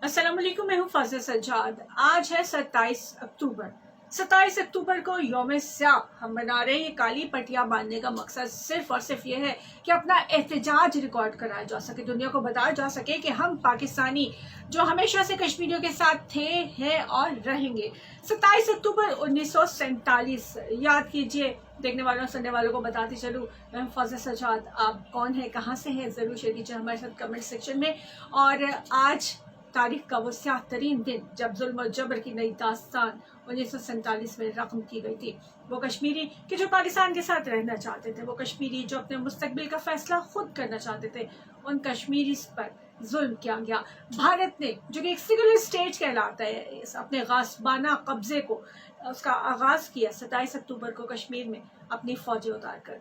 अस्सलाम वालेकुम, मैं हूँ फाजिल सज्जाद। आज है 27 अक्टूबर। 27 अक्टूबर को यौम स्याह हम मना रहे हैं। ये काली पट्टियाँ बांधने का मकसद सिर्फ और सिर्फ ये है कि अपना एहतजाज रिकॉर्ड कराया जा सके, दुनिया को बताया जा सके कि हम पाकिस्तानी जो हमेशा से कश्मीरियों के साथ थे, हैं और रहेंगे। 27 अक्टूबर 1947 याद कीजिए। देखने वालों सुनने वालों को बताती चलूँ, मैं हूँ फाजिल सज्जाद। आप कौन है, कहाँ से हैं, ज़रूर शेयर कीजिए हमारे साथ कमेंट सेक्शन में। और आज तारीख का वो स्याह तरीन दिन जब जुल्म और जबर की नई दास्तान 1947 में रकम की गई थी। वो कश्मीरी कि जो पाकिस्तान के साथ रहना चाहते थे, वो कश्मीरी जो अपने मुस्तकबिल का फैसला खुद करना चाहते थे, उन कश्मीरी पर जुल्म किया गया। भारत ने, जो कि एक सेक्युलर स्टेट कहलाता है, इस अपने गासबाना कब्जे को उसका आगाज़ किया 27 अक्टूबर को कश्मीर में अपनी फौजें उतार कर।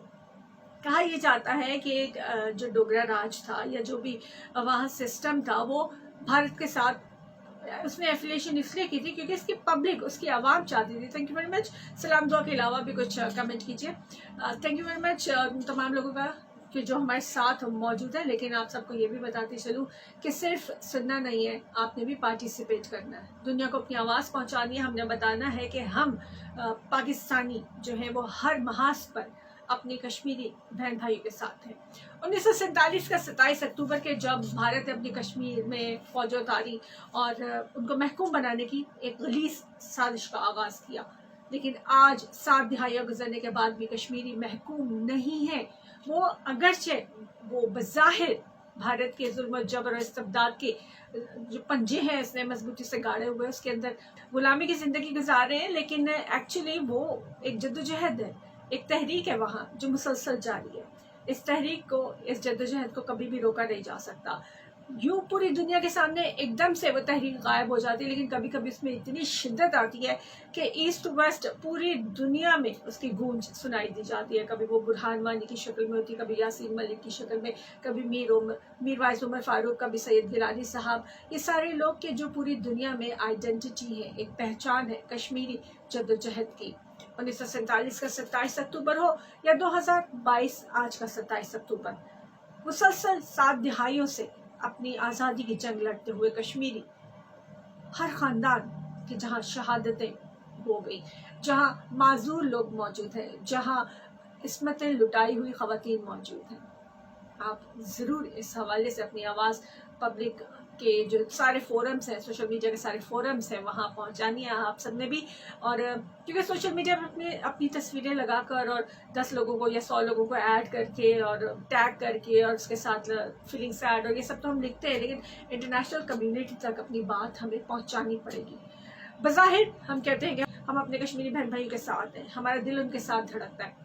कहा यह जाता है कि एक जो डोगरा राज था या जो भी वहाँ सिस्टम था, वो भारत के साथ उसने एफिलिएशन इसलिए की थी क्योंकि इसकी पब्लिक, उसकी आवाम चाहती थी। Thank you very much. सलाम दुआ के अलावा भी कुछ कमेंट कीजिए। थैंक यू वेरी मच तमाम लोगों का कि जो हमारे साथ मौजूद है। लेकिन आप सबको ये भी बताती चलूँ कि सिर्फ सुनना नहीं है, आपने भी पार्टिसिपेट करना है, दुनिया को अपनी आवाज़ पहुँचानी है। हमने बताना है कि हम पाकिस्तानी जो है वो हर महाज पर अपने कश्मीरी बहन भाइयों के साथ हैं। 1947 का 27 अक्टूबर के जब भारत ने अपनी कश्मीर में फौज उतारी और उनको महकूम बनाने की एक गलीज़ साजिश का आगाज़ किया। लेकिन आज 7 दिहाइयाँ गुजरने के बाद भी कश्मीरी महकूम नहीं है। वो अगरचे वो बज़ाहिर भारत के जुल्म जबर और इस्तबदाद के जो पंजे हैं इसने मजबूती से गाड़े हुए, उसके अंदर गुलामी की ज़िंदगी गुजार रहे हैं। लेकिन एक्चुअली वो एक जद्दोजहद है, एक तहरीक है वहाँ जो मुसलसल जारी है। इस तहरीक को, इस जद्दोजहद को कभी भी रोका नहीं जा सकता। यूँ पूरी दुनिया के सामने एकदम से वो तहरीक गायब हो जाती है, लेकिन कभी कभी इसमें इतनी शिद्दत आती है कि ईस्ट वेस्ट पूरी दुनिया में उसकी गूंज सुनाई दी जाती है। कभी वो बुरहान वानी की शक्ल में होती है, कभी यासीन मलिक की शक्ल में, कभी मीरवाइज उमर फारूक, कभी सैयद गिलानी साहब। ये सारे लोग के जो पूरी दुनिया में आइडेंटिटी है, एक पहचान है कश्मीरी जद्दोजहद की। 1947 का 27 अक्टूबर हो या 2022 आज का 27 अक्टूबर, मुसलसल 7 दिहाइयों से अपनी आज़ादी की जंग लड़ते हुए कश्मीरी हर ख़ानदान की जहाँ शहादतें हो गई, जहाँ माजूर लोग मौजूद हैं, जहाँ इस्मतें लुटाई हुई ख़वातीन मौजूद हैं, आप ज़रूर इस हवाले से अपनी आवाज़ पब्लिक के जो सारे फोरम्स हैं, सोशल मीडिया के सारे फोरम्स हैं, वहाँ पहुँचानी है आप सब ने भी। और क्योंकि सोशल मीडिया पर अपनी तस्वीरें लगाकर और 10 लोगों को या 100 लोगों को ऐड करके और टैग करके और उसके साथ फीलिंग्स ऐड और ये सब तो हम लिखते हैं, लेकिन इंटरनेशनल कम्युनिटी तक अपनी बात हमें पहुँचानी पड़ेगी। बज़ाहिर हम कहते हैं कि हम अपने कश्मीरी बहन भाइयों के साथ हैं, हमारा दिल उनके साथ धड़कता है,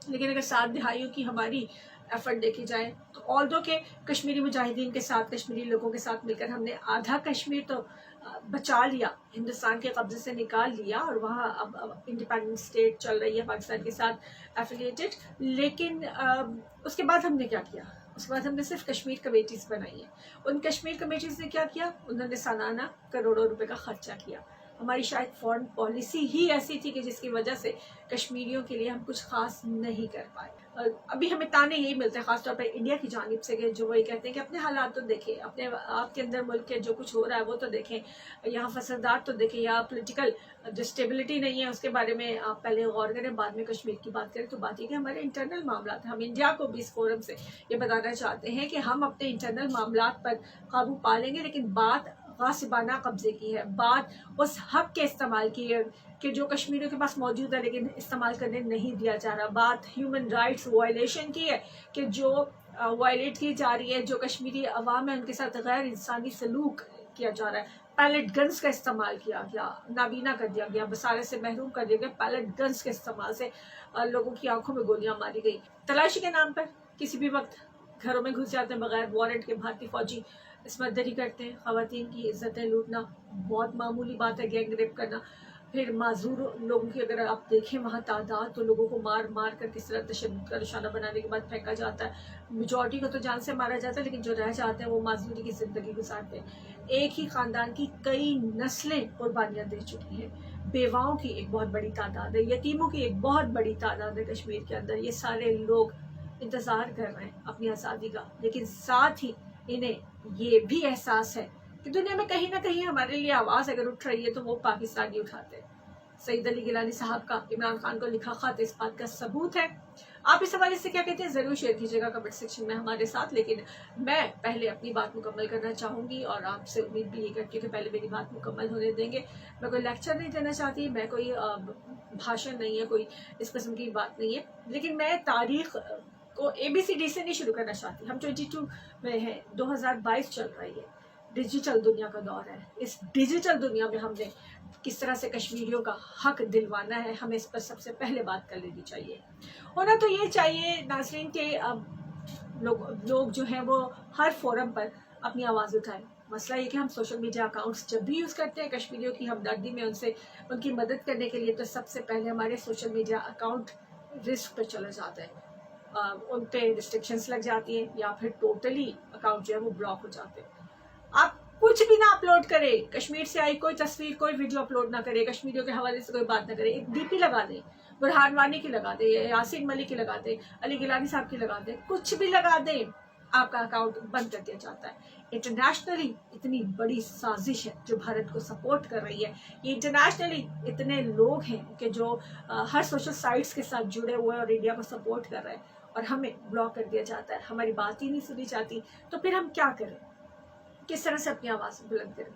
लेकिन अगर 7 दिहाइयों की हमारी एफर्ट देखी जाए तो ऑल्दो के कश्मीरी मुजाहिदीन के साथ, कश्मीरी लोगों के साथ मिलकर हमने आधा कश्मीर तो बचा लिया, हिंदुस्तान के कब्जे से निकाल लिया और वहाँ अब इंडिपेंडेंट स्टेट चल रही है पाकिस्तान के साथ एफिलिएटेड। लेकिन उसके बाद हमने क्या किया? उसके बाद हमने सिर्फ कश्मीर कमेटीज़ बनाई है। उन कश्मीर कमेटीज़ ने क्या किया? उन्होंने सालाना करोड़ों रुपए का खर्चा किया। हमारी शायद फॉरेन पॉलिसी ही ऐसी थी कि जिसकी वजह से कश्मीरियों के लिए हम कुछ खास नहीं कर पाए। अभी हमें ताने यही मिलते हैं खासतौर पर इंडिया की जानिब से कि जो वही कहते हैं कि अपने हालात तो देखें, अपने आपके अंदर मुल्क के जो कुछ हो रहा है वो तो देखें, यहाँ फसदात तो देखें, या पॉलिटिकल जो स्टेबिलिटी नहीं है उसके बारे में आप पहले गौर करें, बाद में कश्मीर की बात करें। तो बात ये कि हमारे इंटरनल मामला है। हम इंडिया को भी इस फोरम से ये बताना चाहते हैं कि हम अपने इंटरनल मामला पर काबू पा लेंगे, लेकिन बात गासिबाना कब्जे की है, बात उस हक के इस्तेमाल की है कि जो कश्मीरियों के पास मौजूद है लेकिन इस्तेमाल करने नहीं दिया जा रहा। बात ह्यूमन राइट्स वायलेशन की है कि जो वायलेट की जा रही है, जो कश्मीरी अवाम है उनके साथ गैर इंसानी सलूक किया जा रहा है। पैलेट गन्स का इस्तेमाल किया गया, नाबीना कर दिया गया, बसारे से महरूम कर दिया गया। पैलेट गन्स के इस्तेमाल से लोगों की आंखों में गोलियां मारी गई। तलाशी के नाम पर किसी भी वक्त घरों में घुस जाते हैं बगैर वारंट के भारतीय फौजी, इसमें दरी करते हैं। ख़वातीन की इज्जतें लूटना बहुत मामूली बात है, गैंग रेप करना। फिर माजूर लोगों की अगर आप देखें वहाँ तादाद, तो लोगों को मार मार कर किस तरह तशद्दुद का निशाना बनाने के बाद फेंका जाता है। मेजॉरिटी को तो जान से मारा जाता है, लेकिन जो रह जाते हैं वो माजूरी की ज़िंदगी गुजारते हैं। एक ही ख़ानदान की कई नस्लें कुर्बानियाँ दे चुकी हैं। बेवाओं की एक बहुत बड़ी तादाद है, यतीमों की एक बहुत बड़ी तादाद है कश्मीर के अंदर। ये सारे लोग इंतज़ार कर रहे हैं अपनी आज़ादी का, लेकिन साथ ही इन्हें ये भी एहसास है कि दुनिया में कहीं ना कहीं हमारे लिए आवाज़ अगर उठ रही है तो वो पाकिस्तानी उठाते हैं। सईद अली गिलानी साहब का इमरान खान को लिखा खत इस बात का सबूत है। आप इस हवाले से क्या कहते हैं ज़रूर शेयर कीजिएगा कमेंट सेक्शन में हमारे साथ। लेकिन मैं पहले अपनी बात मुकम्मल करना चाहूँगी और आपसे उम्मीद भी ये करती हूँ कि पहले मेरी बात मुकम्मल होने देंगे। मैं कोई लेक्चर नहीं देना चाहती, मैं कोई भाषण नहीं है, कोई इस किस्म की बात नहीं है, लेकिन मैं तारीख को ABCD से नहीं शुरू करना चाहती। हम 22 में हैं, 2022 चल रही है, डिजिटल दुनिया का दौर है। इस डिजिटल दुनिया में हमने किस तरह से कश्मीरियों का हक दिलवाना है, हमें इस पर सबसे पहले बात कर लेनी चाहिए। होना तो ये चाहिए नाज़रीन के लोग जो हैं वो हर फोरम पर अपनी आवाज़ उठाएं। मसला ये कि हम सोशल मीडिया अकाउंट्स जब भी यूज़ करते हैं कश्मीरियों की हमदर्दी में उनसे उनकी मदद करने के लिए, तो सबसे पहले हमारे सोशल मीडिया अकाउंट रिस्क पे चले जाते हैं, उन पे रिस्ट्रिक्शंस लग जाती हैं या फिर टोटली अकाउंट जो है वो ब्लॉक हो जाते हैं। आप कुछ भी ना अपलोड करे, कश्मीर से आई कोई तस्वीर कोई वीडियो अपलोड ना करे, कश्मीरियों के हवाले से कोई बात ना करे, एक DP लगा दे, बुरहान वानी की लगा दे, यासीन मलिक की लगा दे, अली गिलानी साहब की लगा दे, कुछ भी लगा दे, आपका अकाउंट बंद कर दिया जाता है। इंटरनेशनली इतनी बड़ी साजिश है जो भारत को सपोर्ट कर रही है। ये इंटरनेशनली इतने लोग हैं कि जो हर सोशल साइट्स के साथ जुड़े हुए हैं और इंडिया को सपोर्ट कर रहे हैं, और हमें ब्लॉक कर दिया जाता है, हमारी बात ही नहीं सुनी जाती। तो फिर हम क्या करें, किस तरह से अपनी आवाज़ बुलंद करें?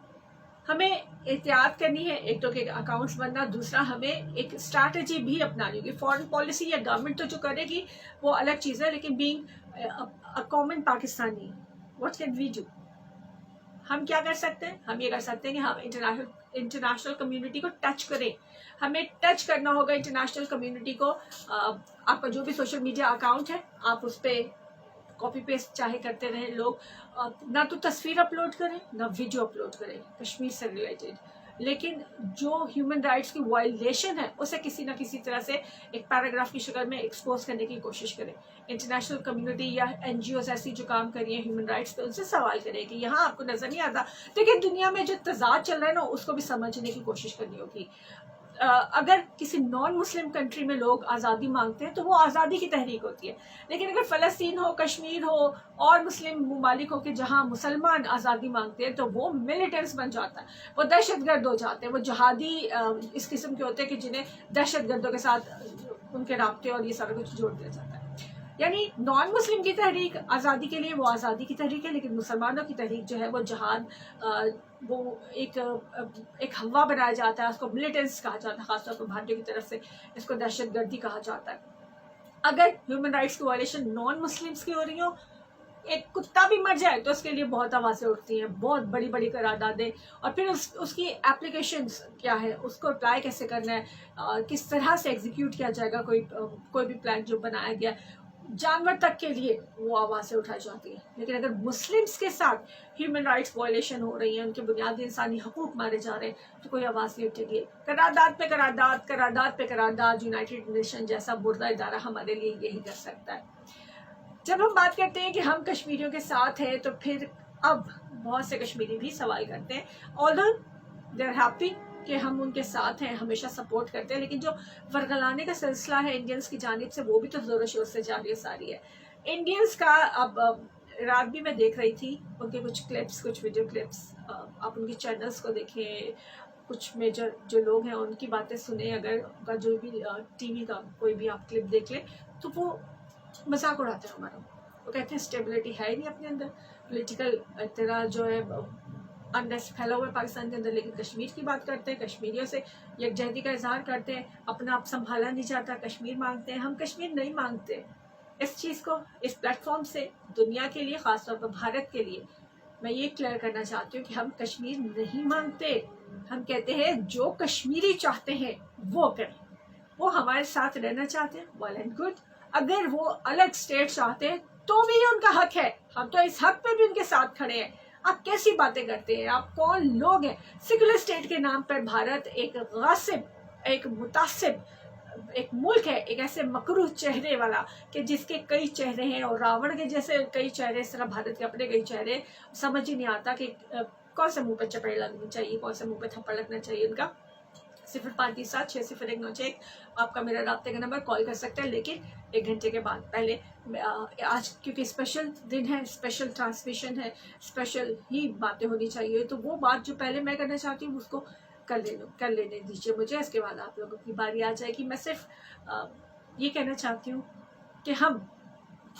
हमें एहतियात करनी है, एक तो के अकाउंट्स बनना, दूसरा हमें एक स्ट्रैटेजी भी अपनानी होगी। फॉरेन पॉलिसी या गवर्नमेंट तो जो करेगी वो अलग चीज़ है, लेकिन being a common Pakistani what can we do? हम क्या कर सकते हैं? हम ये कर सकते हैं कि हम इंटरनेशनल कम्युनिटी को टच करें। हमें टच करना होगा इंटरनेशनल कम्युनिटी को। आपका जो भी सोशल मीडिया अकाउंट है आप उस पर कॉपी पेस्ट चाहे करते रहे लोग, ना तो तस्वीर अपलोड करें ना वीडियो अपलोड करें कश्मीर से रिलेटेड, लेकिन जो ह्यूमन राइट्स की वायलेशन है उसे किसी ना किसी तरह से एक पैराग्राफ की शक्ल में एक्सपोज करने की कोशिश करें। इंटरनेशनल कम्युनिटी या NGOs ऐसी जो काम कर रही है ह्यूमन राइट्स पे, उनसे सवाल करें कि यहाँ आपको नजर नहीं आता। देखिए दुनिया में जो तजाद चल रहा है ना उसको भी समझने की कोशिश करनी होगी। अगर किसी नॉन मुस्लिम कंट्री में लोग आज़ादी मांगते हैं तो वो आज़ादी की तहरीक होती है, लेकिन अगर फ़लस्तीन हो, कश्मीर हो और मुस्लिम ममालिक हो कि जहाँ मुसलमान आज़ादी मांगते हैं तो वो मिलिटेंट्स बन जाता है, वो दहशतगर्द हो जाते हैं, वो जहादी इस किस्म के होते हैं कि जिन्हें दहशतगर्दों के साथ उनके राब्ते और ये सारा कुछ जोड़ दिया जाता है। यानी नॉन मुस्लिम की तहरीक आज़ादी के लिए वो आज़ादी की तहरीक है, लेकिन मुसलमानों की तहरीक जो है वो जहाद, वो एक हवा बनाया जाता है, उसको मिलिटेंट्स कहा जाता है, खासतौर पर भारतीयों की तरफ से इसको दहशतगर्दी कहा जाता है। अगर ह्यूमन राइट्स की वायलेशन नॉन मुस्लिम्स की हो रही हो, एक कुत्ता भी मर जाए तो उसके लिए बहुत आवाज़ें उठती हैं, बहुत बड़ी बड़ी करारदादें, और फिर उसकी एप्लीकेशंस क्या है, उसको अप्लाई कैसे करना है, किस तरह से एग्जीक्यूट किया जाएगा, कोई भी प्लान जो बनाया गया, जानवर तक के लिए वो आवाज़ें उठाई जाती है। लेकिन अगर मुस्लिम्स के साथ ह्यूमन राइट्स वायलेशन हो रही है, उनके बुनियादी इंसानी हकूक मारे जा रहे हैं, तो कोई आवाज़ नहीं उठेगी। करारदाद पे करारदाद, करारदाद पे करारदाद, यूनाइटेड नेशन जैसा बुर्दा इदारा हमारे लिए यही कर सकता है। जब हम बात करते हैं कि हम कश्मीरियों के साथ हैं, तो फिर अब बहुत से कश्मीरी भी सवाल करते हैं, ऑल्दो दे आर हैप्पी कि हम उनके साथ हैं, हमेशा सपोर्ट करते हैं, लेकिन जो वर्गलाने का सिलसिला है इंडियंस की जानिब से वो भी तो ज़ोर शोर से जारी सारी है। इंडियंस का अब रात भी मैं देख रही थी उनके कुछ क्लिप्स, कुछ वीडियो क्लिप्स, आप उनके चैनल्स को देखें, कुछ मेजर जो लोग हैं उनकी बातें सुने, अगर उनका जो भी TV का कोई भी आप क्लिप देख लें तो वो मजाक उड़ाते हैं हमारा। वो कहते हैं स्टेबिलिटी है ही नहीं अपने अंदर, पोलिटिकल तरह जो है अनरेस्ट फैला हुआ है पाकिस्तान के अंदर, लेकिन कश्मीर की बात करते हैं, कश्मीरियों से यकजहती का इजहार करते हैं, अपना आप संभाला नहीं जाता, कश्मीर मांगते हैं। हम कश्मीर नहीं मांगते। इस चीज़ को इस प्लेटफॉर्म से दुनिया के लिए, ख़ासतौर पर भारत के लिए मैं ये क्लियर करना चाहती हूँ कि हम कश्मीर नहीं मांगते। हम कहते हैं जो कश्मीरी चाहते हैं वो करें, वो हमारे साथ रहना चाहते हैं, वेल एंड गुड। अगर वो अलग स्टेट चाहते हैं तो भी उनका हक है, हम तो इस हक पे भी उनके साथ खड़े हैं। आप कैसी बातें करते हैं? आप कौन लोग हैं? सेकुलर स्टेट के नाम पर भारत एक गासिब, एक मुतासिब एक मुल्क है, एक ऐसे मकरूह चेहरे वाला कि जिसके कई चेहरे हैं, और रावण के जैसे कई चेहरे, इस तरह भारत के अपने कई चेहरे। समझ ही नहीं आता कि कौन से मुंह पर चपेट लगनी चाहिए, कौन से मुंह पर थप्पड़ लगना चाहिए उनका। 0537601961 आपका मेरा राब्ते का नंबर, कॉल कर सकते हैं, लेकिन 1 घंटे के बाद। पहले आज क्योंकि स्पेशल दिन है, स्पेशल ट्रांसमिशन है, स्पेशल ही बातें होनी चाहिए, तो वो बात जो पहले मैं करना चाहती हूँ उसको कर लेने दीजिए मुझे। इसके बाद आप लोगों की बारी आ जाएगी। मैं सिर्फ ये कहना चाहती हूँ कि हम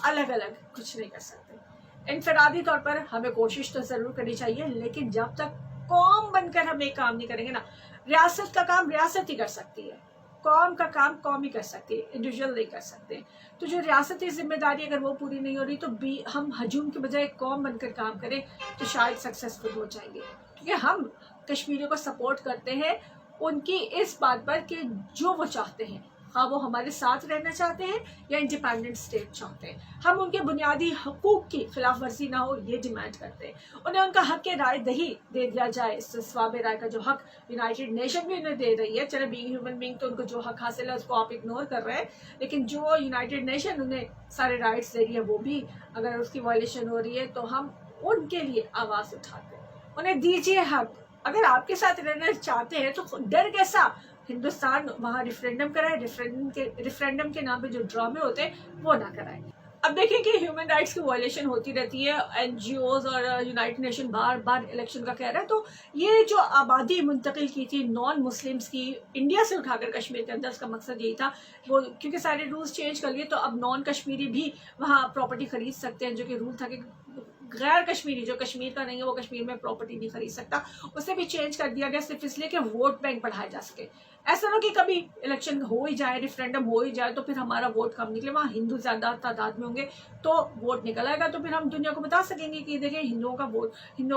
अलग अलग कुछ नहीं कर सकते। इनफरादी तौर पर हमें कोशिश तो ज़रूर करनी चाहिए, लेकिन जब तक कौम बनकर हम एक काम नहीं करेंगे ना, रियासत का काम रियासत ही कर सकती है, कौम का काम कौम ही कर सकती है, इंडिविजुअल नहीं कर सकते। तो जो रियासती जिम्मेदारी अगर वो पूरी नहीं हो रही, तो हम हजूम के बजाय कौम बनकर काम करें तो शायद सक्सेसफुल हो जाएंगे। क्योंकि हम कश्मीरियों को सपोर्ट करते हैं उनकी इस बात पर कि जो वो चाहते हैं, हाँ वो हमारे साथ रहना चाहते हैं या इंडिपेंडेंट स्टेट चाहते हैं, हम उनके बुनियादी हकूक की खिलाफ वर्जी ना हो ये डिमांड करते हैं। उन्हें उनका हक राय दही दे दिया जाए, स्वाब राय का जो हक यूनाइटेड नेशन भी उन्हें दे रही है। चले बीइंग ह्यूमन बीइंग तो उनको जो हक हासिल है उसको आप इग्नोर कर रहे हैं, लेकिन जो यूनाइटेड नेशन उन्हें सारे राइट्स दे रही है वो भी अगर उसकी वायलेशन हो रही है तो हम उनके लिए आवाज़ उठाते हैं। उन्हें दीजिए हक। अगर आपके साथ रहना चाहते हैं तो डर कैसा, हिंदुस्तान वहाँ रेफरेंडम कराए, रेफरेंडम के नाम पे जो ड्रामे होते हैं वो ना कराए। अब देखें कि ह्यूमन राइट्स की वायलेशन होती रहती है, एनजीओज और यूनाइटेड नेशन बार बार इलेक्शन का कह रहा है। तो ये जो आबादी मुंतकिल की थी नॉन मुस्लिम्स की इंडिया से उठाकर कश्मीर के अंदर, उसका मकसद यही था वो, क्योंकि सारे रूल्स चेंज कर लिए तो अब नॉन कश्मीरी भी वहाँ प्रॉपर्टी खरीद सकते हैं, जो कि रूल था कि गैर कश्मीरी जो कश्मीर का नहीं है वो कश्मीर में प्रॉपर्टी नहीं खरीद सकता। उसे भी चेंज कर दिया गया सिर्फ इसलिए कि वोट बैंक बढ़ाया जा सके। ऐसा ना कि कभी इलेक्शन हो ही जाए, रेफरेंडम हो ही जाए तो फिर हमारा वोट कम निकले, वहाँ हिंदू ज़्यादा तादाद में होंगे तो वोट निकल आएगा, तो फिर हम दुनिया को बता सकेंगे कि देखिए हिंदुओं का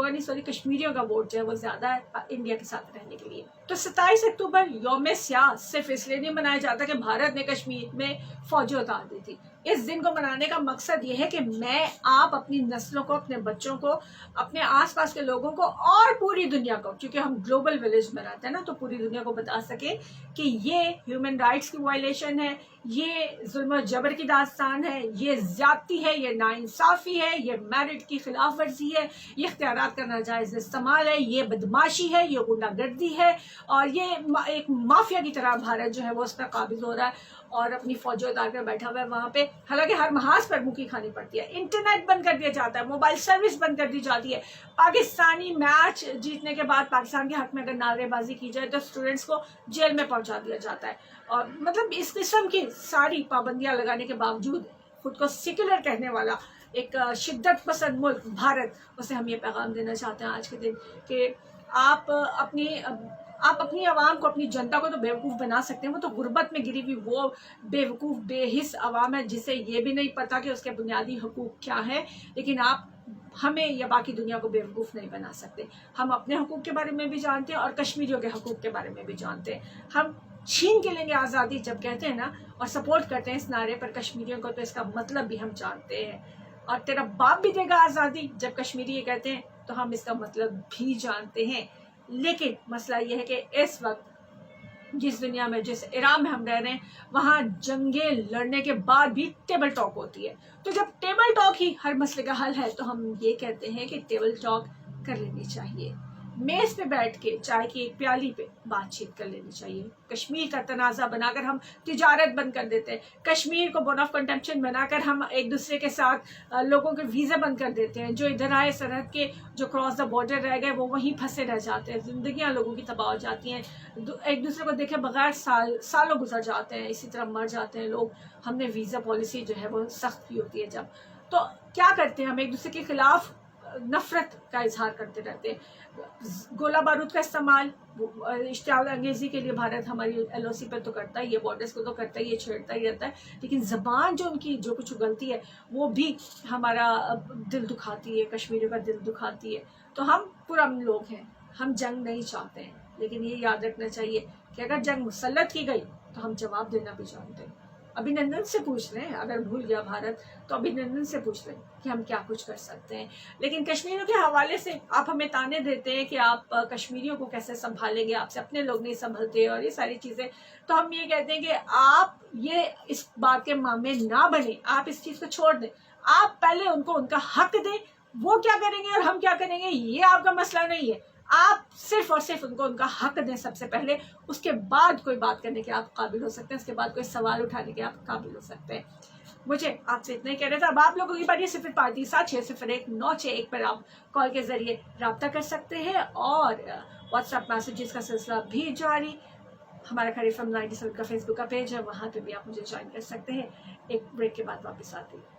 नहीं सॉरी कश्मीरियों का वोट जो है वो ज़्यादा है इंडिया के साथ रहने के लिए। तो 27 अक्टूबर यौम स्याह सिर्फ इसलिए नहीं मनाया जाता कि भारत ने कश्मीर में फौजें उतार दी थी। इस दिन को मनाने का मकसद ये है कि मैं आप अपनी नस्लों को, अपने बच्चों को, अपने आसपास के लोगों को और पूरी दुनिया को, क्योंकि हम ग्लोबल विलेज में रहते हैं ना, तो पूरी दुनिया को बता सके कि ये ह्यूमन राइट्स की वायलेशन है, ये जुल्म जबर की दास्तान है, ये ज्यादती है, ये नाइंसाफी है, ये मेरिट की खिलाफ वर्जी है, ये इख्तियारात का नाजायज इस्तेमाल है, ये बदमाशी है, ये गुंडागर्दी है, और ये एक माफिया की तरह भारत जो है वो उस पर काबिज हो रहा है और अपनी फौजें उतार कर बैठा हुआ है वहाँ पे। हालांकि हर महाज पर मुक्की खानी पड़ती है, इंटरनेट बंद कर दिया जाता है, मोबाइल सर्विस बंद कर दी जाती है। पाकिस्तानी मैच जीतने के बाद पाकिस्तान के हक में अगर नारेबाजी की जाए तो स्टूडेंट्स को जेल में पहुंचा दिया जाता है। और मतलब इस किस्म की सारी पाबंदियां लगाने के बावजूद खुद को सेक्युलर कहने वाला एक शिद्दत पसंद मुल्क भारत, उसे हम ये पैगाम देना चाहते हैं आज के दिन कि आप अपनी आवाम को, अपनी जनता को तो बेवकूफ़ बना सकते हैं, वो तो गुर्बत में गिरी हुई वो बेवकूफ़ बेहिस आवाम है जिसे ये भी नहीं पता कि उसके बुनियादी हकूक़ क्या है। लेकिन आप हमें या बाकी दुनिया को बेवकूफ़ नहीं बना सकते। हम अपने हकूक़ के बारे में भी जानते हैं और कश्मीरियों के हकूक़ के बारे में भी जानते हैं। हम छीन के लेंगे आज़ादी जब कहते हैं ना, और सपोर्ट करते हैं इस नारे पर कश्मीरियों को, तो इसका मतलब भी हम जानते हैं। और तेरा बाप भी देगा आज़ादी जब कश्मीरी ये कहते हैं तो हम इसका मतलब भी जानते हैं। लेकिन मसला ये है कि इस वक्त जिस दुनिया में, जिस ईरान में हम रह रहे हैं, वहाँ जंगें लड़ने के बाद भी टेबल टॉक होती है। तो जब टेबल टॉक ही हर मसले का हल है तो हम ये कहते हैं कि टेबल टॉक कर लेनी चाहिए। मेज पे बैठ के चाय की एक प्याली पे बातचीत कर लेनी चाहिए। कश्मीर का तनाज़ा बनाकर हम तिजारत बंद कर देते हैं, कश्मीर को बोन ऑफ कंटेम्पशन बनाकर हम एक दूसरे के साथ लोगों के वीज़ा बंद कर देते हैं। जो इधर आए सरहद के, जो क्रॉस द बॉर्डर रह गए वो वहीं फंसे रह जाते हैं, ज़िंदगियाँ लोगों की तबाह हो जाती हैं, एक दूसरे को देखे बगैर सालों गुजर जाते हैं, इसी तरह मर जाते हैं लोग। हमने वीज़ा पॉलिसी जो है वो सख्त की होती है जब, तो क्या करते हैं हम एक दूसरे के खिलाफ नफरत का इजहार करते रहते हैं। गोला बारूद का इस्तेमाल इश्तियाल अंगेजी के लिए भारत हमारी एलओसी पर तो करता ही है, बॉर्डर्स को तो करता ही है, छेड़ता ही रहता है, लेकिन ज़बान जो उनकी जो कुछ गलती है वो भी हमारा दिल दुखाती है, कश्मीरियों का दिल दुखाती है। तो हम पुरअमन लोग हैं, हम जंग नहीं चाहते हैं, लेकिन ये याद रखना चाहिए कि अगर जंग मुसल्लत की गई तो हम जवाब देना भी जानते हैं। अभिनंदन से पूछ लें, अगर भूल गया भारत तो अभिनंदन से पूछ लें कि हम क्या कुछ कर सकते हैं। लेकिन कश्मीरियों के हवाले से आप हमें ताने देते हैं कि आप कश्मीरियों को कैसे संभालेंगे, आपसे अपने लोग नहीं संभलते और ये सारी चीज़ें, तो हम ये कहते हैं कि आप ये इस बात के मामले ना बने, आप इस चीज़ को छोड़ दें, आप पहले उनको उनका हक दें। वो क्या करेंगे और हम क्या करेंगे ये आपका मसला नहीं है। آپ صرف اور صرف ان کو ان کا حق دیں سب سے پہلے، اس کے بعد کوئی بات کرنے کے آپ قابل ہو سکتے ہیں، اس کے بعد کوئی سوال اٹھانے کے آپ قابل ہو سکتے ہیں۔ مجھے آپ سے اتنا ہی کہنا تھا۔ اب آپ لوگوں کی بات یہ 0537601961 پر آپ کال کے ذریعے رابطہ کر سکتے ہیں، اور واٹس ایپ میسیجز کا سلسلہ بھی جاری۔ ہمارا کھڑی FM 97 کا فیس بک کا پیج ہے، وہاں پہ بھی آپ مجھے جوائن کر سکتے ہیں۔ ایک بریک کے بعد واپس آتے ہیں۔